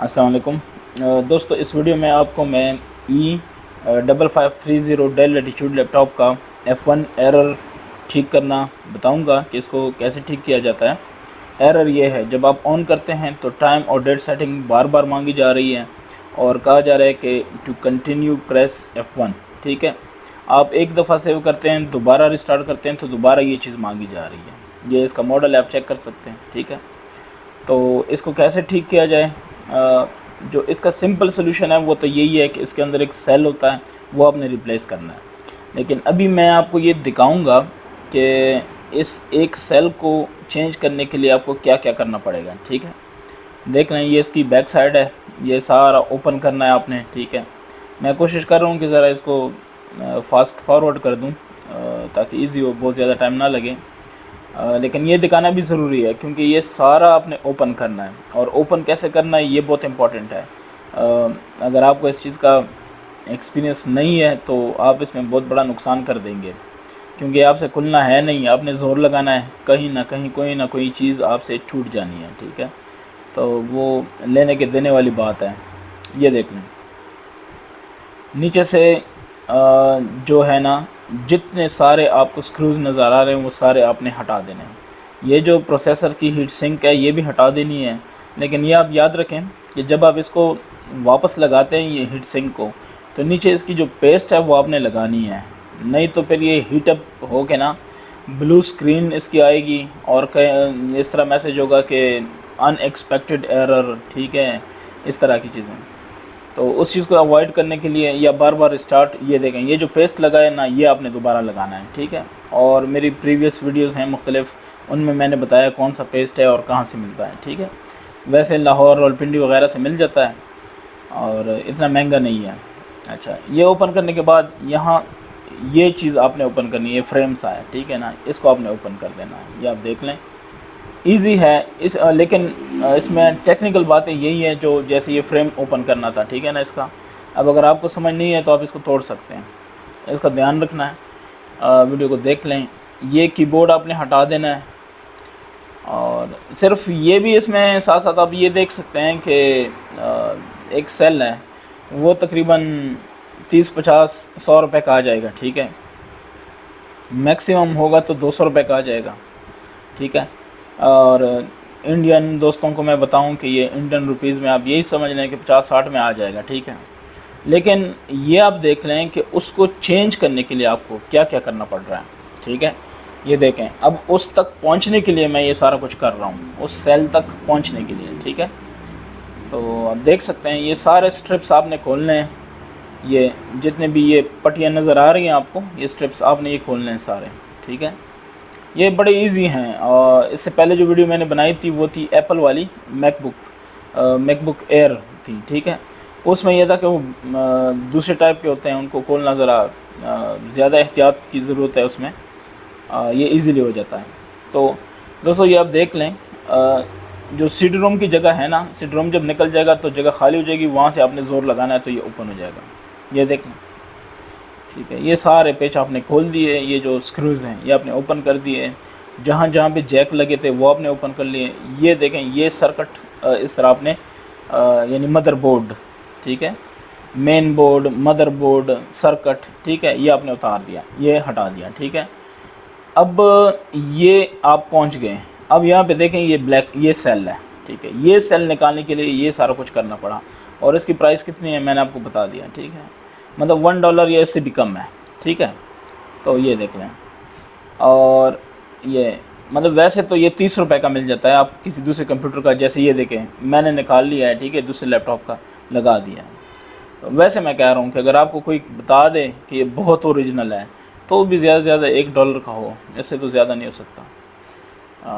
अस्सलाम वालेकुम। दोस्तों, इस वीडियो में आपको मैं E5530 डेल लैटिट्यूड लैपटॉप का F1 एरर ठीक करना बताऊंगा कि इसको कैसे ठीक किया जाता है। एरर ये है, जब आप ऑन करते हैं तो टाइम और डेट सेटिंग बार बार मांगी जा रही है और कहा जा रहा है कि टू कंटिन्यू प्रेस F1। ठीक है, आप एक दफ़ा सेव करते हैं, दोबारा रिस्टार्ट करते हैं तो दोबारा ये चीज़ मांगी जा रही है। ये इसका मॉडल आप चेक कर सकते हैं। ठीक है, तो इसको कैसे ठीक किया जाए? जो इसका सिंपल सोल्यूशन है वो तो यही है कि इसके अंदर एक सेल होता है, वो आपने रिप्लेस करना है। लेकिन अभी मैं आपको ये दिखाऊंगा कि इस एक सेल को चेंज करने के लिए आपको क्या क्या करना पड़ेगा। ठीक है, देख लें, ये इसकी बैक साइड है, ये सारा ओपन करना है आपने। ठीक है, मैं कोशिश कर रहा हूँ कि ज़रा इसको फास्ट फॉरवर्ड कर दूँ ताकि ईजी हो, बहुत ज़्यादा टाइम ना लगे। लेकिन ये दिखाना भी ज़रूरी है क्योंकि ये सारा आपने ओपन करना है, और ओपन कैसे करना है ये बहुत इम्पॉर्टेंट है। अगर आपको इस चीज़ का एक्सपीरियंस नहीं है तो आप इसमें बहुत बड़ा नुकसान कर देंगे, क्योंकि आपसे खुलना है नहीं, आपने ज़ोर लगाना है, कहीं ना कहीं कोई ना कोई चीज़ आपसे छूट जानी है। ठीक है, तो वो लेने के देने वाली बात है। ये देख लें, नीचे से जो है ना, जितने सारे आपको स्क्रूज नज़र आ रहे हैं वो सारे आपने हटा देने हैं। ये जो प्रोसेसर की हीट सिंक है ये भी हटा देनी है। लेकिन ये आप याद रखें कि जब आप इसको वापस लगाते हैं ये हीट सिंक को, तो नीचे इसकी जो पेस्ट है वो आपने लगानी है, नहीं तो फिर ये हीट अप हो के ना ब्लू स्क्रीन इसकी आएगी और इस तरह मैसेज होगा कि अनएक्सपेक्टेड एरर। ठीक है, इस तरह की चीज़ें। तो उस चीज़ को अवॉइड करने के लिए या बार बार स्टार्ट, ये देखें, ये जो पेस्ट लगा है ना ये आपने दोबारा लगाना है। ठीक है, और मेरी प्रीवियस वीडियोस हैं मुख्तलिफ, उनमें मैंने बताया कौन सा पेस्ट है और कहाँ से मिलता है। ठीक है, वैसे लाहौर रावलपिंडी वगैरह से मिल जाता है और इतना महंगा नहीं है। अच्छा, ये ओपन करने के बाद यहाँ ये चीज़ आपने ओपन करनी है, फ्रेम सा है। ठीक है ना, इसको आपने ओपन कर देना है। ये आप देख लें, इजी है लेकिन इसमें टेक्निकल बातें यही हैं जो जैसे ये फ्रेम ओपन करना था। ठीक है ना, इसका अब अगर आपको समझ नहीं है तो आप इसको तोड़ सकते हैं, इसका ध्यान रखना है। वीडियो को देख लें, ये कीबोर्ड आपने हटा देना है। और सिर्फ ये भी इसमें साथ साथ आप ये देख सकते हैं कि एक सेल है वो तकरीबन 30-50-100 रुपये का आ जाएगा। ठीक है, मैक्सिमम होगा तो 200 रुपये का आ जाएगा। ठीक है, और इंडियन दोस्तों को मैं बताऊं कि ये इंडियन रुपीज़ में आप यही समझ लें कि 50-60 में आ जाएगा। ठीक है, लेकिन ये आप देख लें कि उसको चेंज करने के लिए आपको क्या क्या करना पड़ रहा है। ठीक है, ये देखें, अब उस तक पहुंचने के लिए मैं ये सारा कुछ कर रहा हूँ, उस सेल तक पहुंचने के लिए। ठीक है, तो आप देख सकते हैं ये सारे स्ट्रिप्स आपने खोलने हैं। ये जितने भी ये पट्टियाँ नज़र आ रही हैं आपको, ये स्ट्रिप्स आपने ये खोलने हैं सारे। ठीक है, ये बड़े इजी हैं। और इससे पहले जो वीडियो मैंने बनाई थी वो थी एप्पल वाली मैकबुक एयर थी। ठीक है, उसमें यह था कि वो दूसरे टाइप के होते हैं, उनको खोलना ज़रा ज़्यादा एहतियात की ज़रूरत है उसमें। ये इजीली हो जाता है। तो दोस्तों, ये आप देख लें, जो सीडी रोम की जगह है ना, सीडी रोम जब निकल जाएगा तो जगह खाली हो जाएगी, वहाँ से आपने ज़ोर लगाना है तो ये ओपन हो जाएगा। ये देख लें। ठीक है, ये सारे पेच आपने खोल दिए, ये जो स्क्रूज़ हैं ये आपने ओपन कर दिए, जहाँ जहाँ पे जैक लगे थे वो आपने ओपन कर लिए। ये देखें, ये सर्किट इस तरह आपने यानी मदरबोर्ड, ठीक है, मेन बोर्ड, मदरबोर्ड, सर्किट, ठीक है, ये आपने उतार दिया, ये हटा दिया। ठीक है, अब ये आप पहुँच गए। अब यहाँ पे देखें, ये ब्लैक, ये सेल है। ठीक है, ये सेल निकालने के लिए ये सारा कुछ करना पड़ा, और इसकी प्राइस कितनी है मैंने आपको बता दिया। ठीक है, मतलब $1 या इससे भी कम है। ठीक है, तो ये देख लें, और ये मतलब वैसे तो ये 30 रुपये का मिल जाता है आप किसी दूसरे कंप्यूटर का, जैसे ये देखें मैंने निकाल लिया है। ठीक है, दूसरे लैपटॉप का लगा दिया है। तो वैसे मैं कह रहा हूँ कि अगर आपको कोई बता दे कि ये बहुत ओरिजिनल है तो भी ज़्यादा से ज़्यादा $1 का हो, इससे तो ज़्यादा नहीं हो सकता।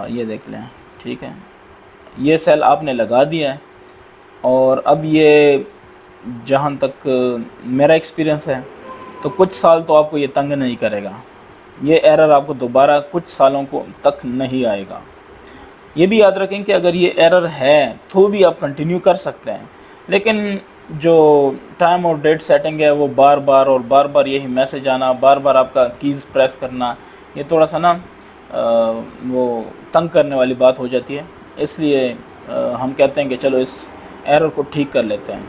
ये देख लें। ठीक है, ये सेल आपने लगा दिया है, और अब ये जहाँ तक मेरा एक्सपीरियंस है तो कुछ साल तो आपको ये तंग नहीं करेगा, ये एरर आपको दोबारा कुछ सालों को तक नहीं आएगा। ये भी याद रखें कि अगर ये एरर है तो भी आप कंटिन्यू कर सकते हैं, लेकिन जो टाइम और डेट सेटिंग है वो बार बार यही मैसेज आना, बार बार आपका कीज़ प्रेस करना, ये थोड़ा सा ना वो तंग करने वाली बात हो जाती है। इसलिए हम कहते हैं कि चलो इस एरर को ठीक कर लेते हैं।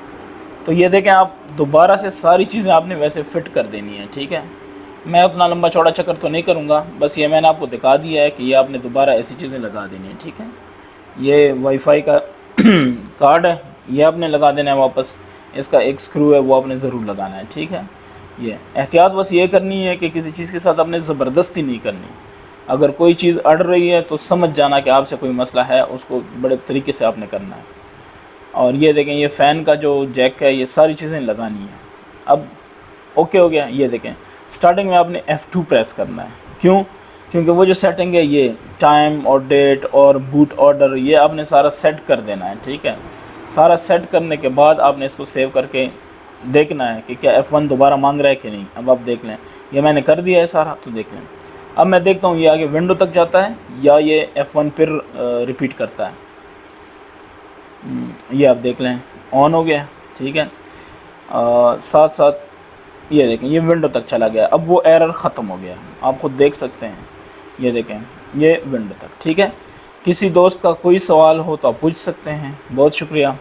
तो ये देखें, आप दोबारा से सारी चीज़ें आपने वैसे फ़िट कर देनी है, ठीक है। मैं अपना लंबा चौड़ा चक्कर तो नहीं करूँगा, बस ये मैंने आपको दिखा दिया है कि ये आपने दोबारा ऐसी चीज़ें लगा देनी है, ठीक है। ये वाईफाई का कार्ड है, ये आपने लगा देना है वापस। इसका एक स्क्रू है वो आपने ज़रूर लगाना है, ठीक है। ये एहतियात बस ये करनी है कि किसी चीज़ के साथ आपने ज़बरदस्ती नहीं करनी। अगर कोई चीज़ अड़ रही है तो समझ जाना कि आपसे कोई मसला है, उसको बड़े तरीके से आपने करना है। और ये देखें, ये फ़ैन का जो जैक है, ये सारी चीज़ें लगानी है। अब ओके हो गया। ये देखें, स्टार्टिंग में आपने F2 प्रेस करना है। क्यों? क्योंकि वो जो सेटिंग है, ये टाइम और डेट और बूट ऑर्डर, ये आपने सारा सेट कर देना है, ठीक है। सारा सेट करने के बाद आपने इसको सेव करके देखना है कि क्या F1 दोबारा मांग रहा है कि नहीं। अब आप देख लें, ये मैंने कर दिया है सारा, तो देख लें। अब मैं देखता हूँ ये आगे विंडो तक जाता है या ये F1 फिर रिपीट करता है। ये आप देख लें, ऑन हो गया, ठीक है। साथ साथ ये देखें, ये विंडो तक चला गया। अब वो एरर ख़त्म हो गया, आप खुद देख सकते हैं। ये देखें, ये विंडो तक, ठीक है। किसी दोस्त का कोई सवाल हो तो आप पूछ सकते हैं। बहुत शुक्रिया।